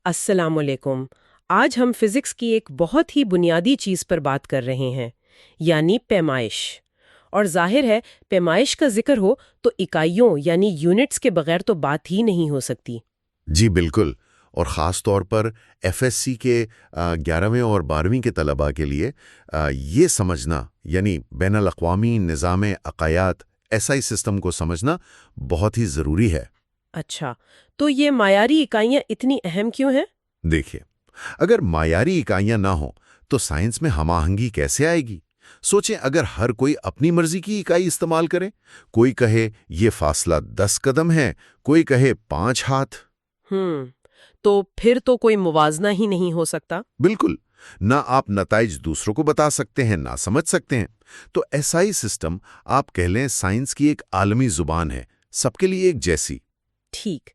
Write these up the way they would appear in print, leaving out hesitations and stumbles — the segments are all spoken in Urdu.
السلام علیکم۔ آج ہم فزکس کی ایک بہت ہی بنیادی چیز پر بات کر رہے ہیں، یعنی پیمائش۔ اور ظاہر ہے پیمائش کا ذکر ہو تو اکائیوں یعنی یونٹس کے بغیر تو بات ہی نہیں ہو سکتی۔ جی بالکل، اور خاص طور پر ایف ایس سی کے 11ویں اور 12ویں کے طلباء کے لیے یہ سمجھنا، یعنی بین الاقوامی نظام عقائیات ایس آئی سسٹم کو سمجھنا بہت ہی ضروری ہے۔ اچھا، تو یہ معیاری اکائیاں اتنی اہم کیوں ہیں؟ دیکھیے، اگر معیاری اکائیاں نہ ہوں تو سائنس میں ہم آہنگی کیسے آئے گی؟ سوچیں، اگر ہر کوئی اپنی مرضی کی اکائی استعمال کرے، کوئی کہے یہ فاصلہ 10 قدم ہے، کوئی کہے 5 ہاتھ۔ تو پھر تو کوئی موازنہ ہی نہیں ہو سکتا۔ بالکل، نہ آپ نتائج دوسروں کو بتا سکتے ہیں نہ سمجھ سکتے ہیں۔ تو ایسائی سسٹم آپ کہہ لیں سائنس کی ایک عالمی زبان ہے، سب کے لیے ایک جیسی۔ ٹھیک،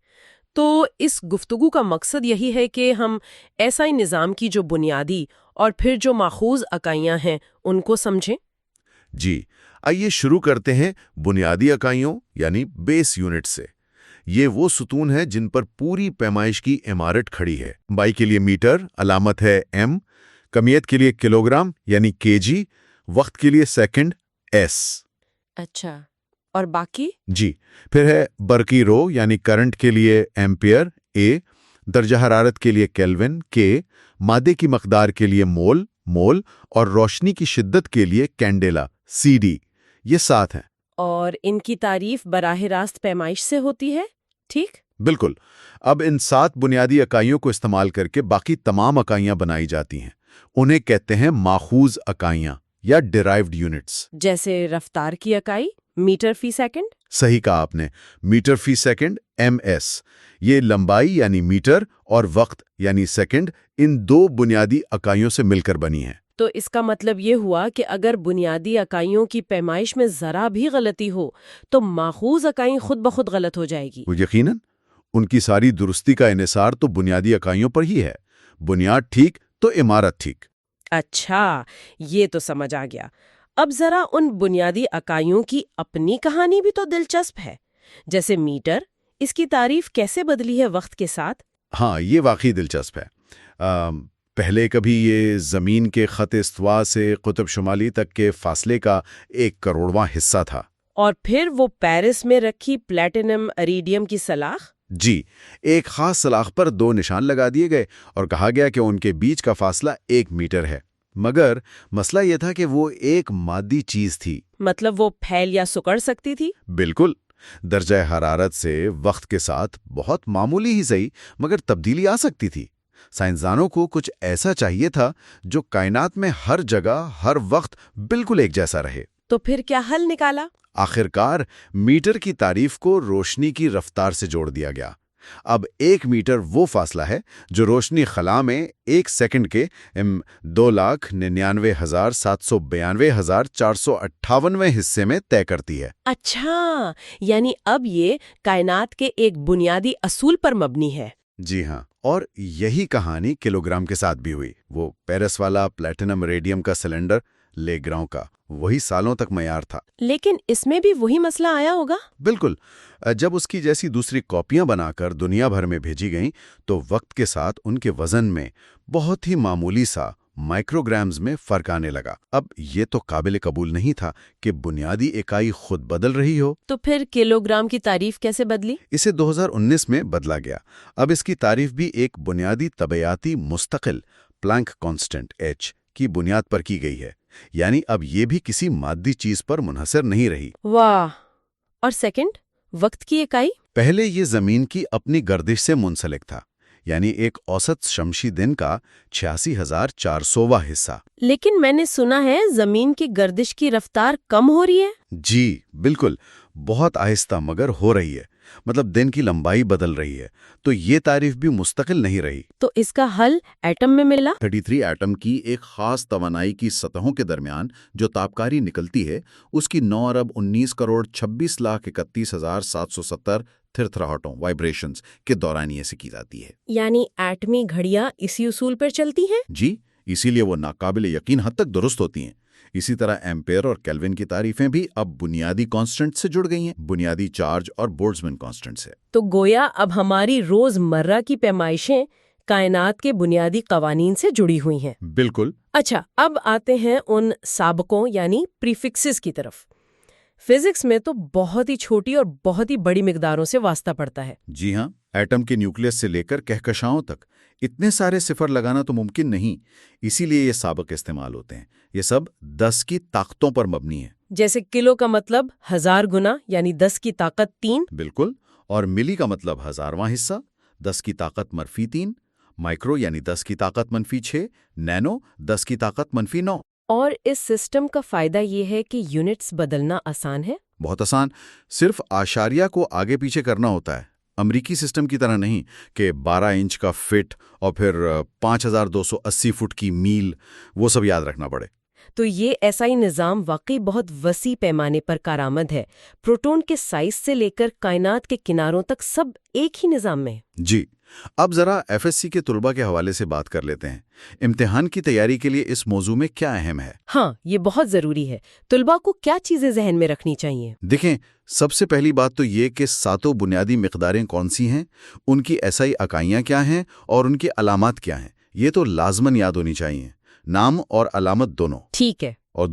تو اس گفتگو کا مقصد یہی ہے کہ ہم ایسائی نظام کی جو بنیادی اور پھر جو ماخوذ اکائیاں ہیں ان کو سمجھیں۔ جی، آئیے شروع کرتے ہیں بنیادی اکائیوں یعنی بیس یونٹ سے۔ یہ وہ ستون ہے جن پر پوری پیمائش کی عمارت کھڑی ہے۔ بائی کے لیے میٹر، علامت ہے ایم، کمیت کے لیے کلوگرام یعنی کے جی، وقت کے لیے سیکنڈ ایس۔ اچھا، اور باقی؟ جی، پھر ہے برقی رو یعنی کرنٹ کے لیے ایمپیئر اے، درجہ حرارت کے لیے کیلوین کے، مادے کی مقدار کے لیے مول اور روشنی کی شدت کے لیے کینڈیلا سی ڈی۔ یہ 7 ہیں۔ اور ان کی تعریف براہ راست پیمائش سے ہوتی ہے، ٹھیک؟ بالکل، اب ان 7 بنیادی اکائیوں کو استعمال کر کے باقی تمام اکائیاں بنائی جاتی ہیں۔ انہیں کہتے ہیں ماخوذ اکائیاں یا ڈیرائیوڈ یونٹس۔ جیسے رفتار کی اکائی میٹر فی سیکنڈ؟ صحیح کہا آپ نے، میٹر فی سیکنڈ ایم ایس۔ یہ لمبائی یعنی میٹر اور وقت یعنی سیکنڈ، ان 2 بنیادی اکائیوں سے مل کر بنی ہیں۔ تو اس کا مطلب یہ ہوا کہ اگر بنیادی اکائیوں کی پیمائش میں ذرا بھی غلطی ہو تو ماخوذ اکائی خود بخود غلط ہو جائے گی۔ یقیناً، ان کی ساری درستی کا انحصار تو بنیادی اکائیوں پر ہی ہے۔ بنیاد ٹھیک تو عمارت ٹھیک۔ اچھا، یہ تو سمجھ آ گیا۔ اب ذرا ان بنیادی اکائیوں کی اپنی کہانی بھی تو دلچسپ ہے، جیسے میٹر، اس کی تعریف کیسے بدلی ہے وقت کے ساتھ؟ ہاں، یہ واقعی دلچسپ ہے۔ پہلے کبھی یہ زمین کے خط استوا سے قطب شمالی تک کے فاصلے کا 1 کروڑواں حصہ تھا۔ اور پھر وہ پیرس میں رکھی پلیٹینم اریڈیم کی سلاخ؟ جی، ایک خاص سلاخ پر 2 نشان لگا دیے گئے اور کہا گیا کہ ان کے بیچ کا فاصلہ 1 میٹر ہے۔ مگر مسئلہ یہ تھا کہ وہ ایک مادی چیز تھی۔ مطلب وہ پھیل یا سکڑ سکتی تھی؟ بالکل، درجہ حرارت سے وقت کے ساتھ بہت معمولی ہی صحیح مگر تبدیلی آ سکتی تھی۔ سائنسدانوں کو کچھ ایسا چاہیے تھا جو کائنات میں ہر جگہ ہر وقت بالکل ایک جیسا رہے۔ تو پھر کیا حل نکالا؟ آخرکار میٹر کی تعریف کو روشنی کی رفتار سے جوڑ دیا گیا۔ اب 1 میٹر وہ فاصلہ ہے جو روشنی خلا میں 1 سیکنڈ کے 2,99,792,458 حصے میں طے کرتی ہے۔ اچھا، یعنی اب یہ کائنات کے ایک بنیادی اصول پر مبنی ہے۔ جی ہاں، اور یہی کہانی کلوگرام کے ساتھ بھی ہوئی۔ وہ پیرس والا پلیٹینم ریڈیم کا سلنڈر لے گراؤں کا وہی سالوں تک معیار تھا۔ لیکن اس میں بھی وہی مسئلہ آیا ہوگا؟ بالکل، جب اس کی جیسی دوسری کاپیاں بنا کر دنیا بھر میں بھیجی گئیں تو وقت کے ساتھ ان کے وزن میں بہت ہی معمولی سا مائکروگرامز میں فرق آنے لگا۔ اب یہ تو قابل قبول نہیں تھا کہ بنیادی اکائی خود بدل رہی ہو۔ تو پھر کلوگرام کی تعریف کیسے بدلی؟ اسے 2019 میں بدلا گیا۔ اب اس کی تعریف بھی ایک بنیادی طبیعیاتی مستقل پلانک کانسٹنٹ ایچ کی بنیاد پر کی گئی ہے، یعنی اب یہ بھی کسی مادی چیز پر منحصر نہیں رہی۔ واہ! اور سیکنڈ، وقت کی اکائی؟ پہلے یہ زمین کی اپنی گردش سے منسلک تھا، یعنی ایک اوسط شمسی دن کا 86,400واں حصہ۔ لیکن میں نے سنا ہے زمین کی گردش کی رفتار کم ہو رہی ہے؟ جی بالکل، بہت آہستہ مگر ہو رہی ہے، مطلب دن کی لمبائی بدل رہی ہے، تو یہ تعریف بھی مستقل نہیں رہی۔ تو اس کا حل ایٹم میں ملا؟ 33 ایٹم کی ایک خاص توانائی کی سطحوں کے درمیان جو تابکاری نکلتی ہے، اس کی 9,19,26,31,770 تھرتھراہٹوں وائبریشنز کے دورانیے سے کی جاتی ہے۔ یعنی ایٹمی گھڑیاں اسی اصول پر چلتی ہیں؟ جی، اسی لیے وہ ناقابل یقین حد تک درست ہوتی ہیں۔ اسی طرح ایمپیئر اور کیلوین کی تعریفیں بھی اب بنیادی کانسٹنٹ سے جڑ گئی ہیں، بنیادی چارج اور بولٹزمین کانسٹنٹ سے۔ تو گویا اب ہماری روز مرہ کی پیمائشیں کائنات کے بنیادی قوانین سے جڑی ہوئی ہیں۔ بالکل۔ اچھا، اب آتے ہیں ان سابقوں یعنی پریفکسز کی طرف۔ فزکس میں تو بہت ہی چھوٹی اور بہت ہی بڑی مقداروں سے واسطہ پڑتا ہے۔ جی ہاں، ایٹم کے نیوکلیس سے لے کر کہکشاؤں تک اتنے سارے صفر لگانا تو ممکن نہیں، اسی لیے یہ سابق استعمال ہوتے ہیں۔ یہ سب 10 کی طاقتوں پر مبنی ہے۔ جیسے کلو کا مطلب 1000 گنا یعنی 10 کی طاقت 3۔ بالکل، اور ملی کا مطلب 1000واں حصہ، 10 کی طاقت -3، مائکرو یعنی 10 کی طاقت -6، نینو 10 کی طاقت -9۔ اور اس سسٹم کا فائدہ یہ ہے کہ یونٹس بدلنا آسان ہے۔ بہت آسان، صرف اعشاریہ کو آگے پیچھے کرنا ہوتا ہے۔ امریکی سسٹم کی طرح نہیں کہ 12 انچ کا فٹ اور پھر 5280 فٹ کی میل، وہ سب یاد رکھنا پڑے۔ تو یہ ایسائی نظام واقعی بہت وسیع پیمانے پر کارآمد ہے۔ پروٹون کے سائز سے لے کر کائنات کے کناروں تک سب ایک ہی نظام میں ہے۔ جی، اب ذرا FSC کے طلباء کے حوالے سے بات کر لیتے ہیں۔ امتحان کی تیاری کے لیے اس موضوع میں کیا اہم ہے؟ ہاں، یہ بہت ضروری ہے۔ طلباء کو کیا چیزیں ذہن میں رکھنی چاہیے؟ دیکھیں، سب سے پہلی بات تو یہ کہ 7 بنیادی مقداریں کون سی ہیں، ان کی SI اکائیاں کیا ہیں اور ان کی علامات کیا ہیں، یہ تو لازماً یاد ہونی چاہیے، نام اور علامت دونوں۔ ٹھیک ہے۔ اور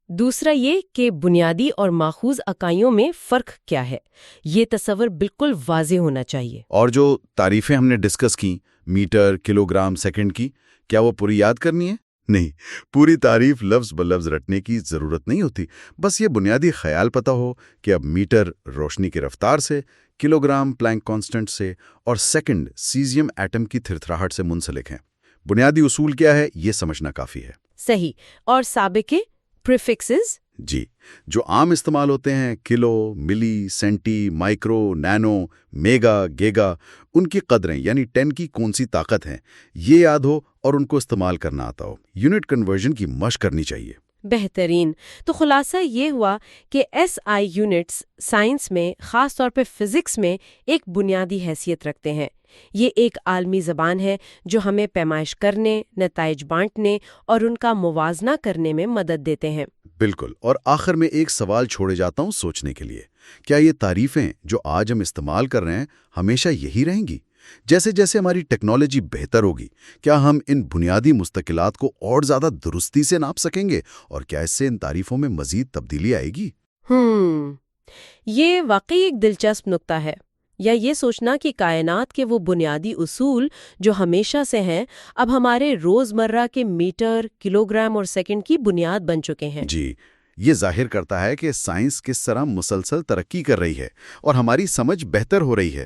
دوسرا یہ کہ بنیادی اور ماخوذ اکائیوں میں فرق کیا ہے، یہ تصور بالکل واضح ہونا چاہیے۔ اور جو تعریفیں ہم نے ڈسکس کی، میٹر، کلو گرام، سیکنڈ کی، کیا وہ پوری یاد کرنی ہے؟ نہیں، پوری تعریف لفظ بلفظ رٹنے کی ضرورت نہیں ہوتی، بس یہ بنیادی خیال پتہ ہو کہ اب میٹر روشنی کی رفتار سے، کلو گرام پلانک کانسٹنٹ سے اور سیکنڈ سیزیم ایٹم کی تھرتھراہٹ سے منسلک ہیں۔ بنیادی اصول کیا ہے، یہ سمجھنا کافی ہے۔ صحیح۔ اور سابقے پریفکسز؟ جی، جو عام استعمال ہوتے ہیں، kilo, milli, centi, micro, nano, mega, giga, ان کی قدریں یعنی 10 کی کون سی طاقت ہیں، یہ یاد ہو اور ان کو استعمال کرنا آتا ہو۔ یونٹ کنورژن کی مشق کرنی چاہیے۔ بہترین۔ تو خلاصہ یہ ہوا کہ SI یونٹس سائنس میں، خاص طور پہ فزکس میں ایک بنیادی حیثیت رکھتے ہیں۔ یہ ایک عالمی زبان ہے جو ہمیں پیمائش کرنے، نتائج بانٹنے اور ان کا موازنہ کرنے میں مدد دیتے ہیں۔ بالکل، اور آخر میں ایک سوال چھوڑے جاتا ہوں سوچنے کے لیے، کیا یہ تعریفیں جو آج ہم استعمال کر رہے ہیں ہمیشہ یہی رہیں گی؟ جیسے جیسے ہماری ٹیکنالوجی بہتر ہوگی، کیا ہم ان بنیادی مستقلات کو اور زیادہ درستی سے ناپ سکیں گے، اور کیا اس سے ان تعریفوں میں مزید تبدیلی آئے گی؟ یہ واقعی ایک دلچسپ نکتہ ہے۔ یا یہ سوچنا کہ کائنات کے وہ بنیادی اصول جو ہمیشہ سے ہیں، اب ہمارے روزمرہ کے میٹر، کلو گرام اور سیکنڈ کی بنیاد بن چکے ہیں۔ جی، یہ ظاہر کرتا ہے کہ سائنس کس طرح مسلسل ترقی کر رہی ہے اور ہماری سمجھ بہتر ہو رہی ہے۔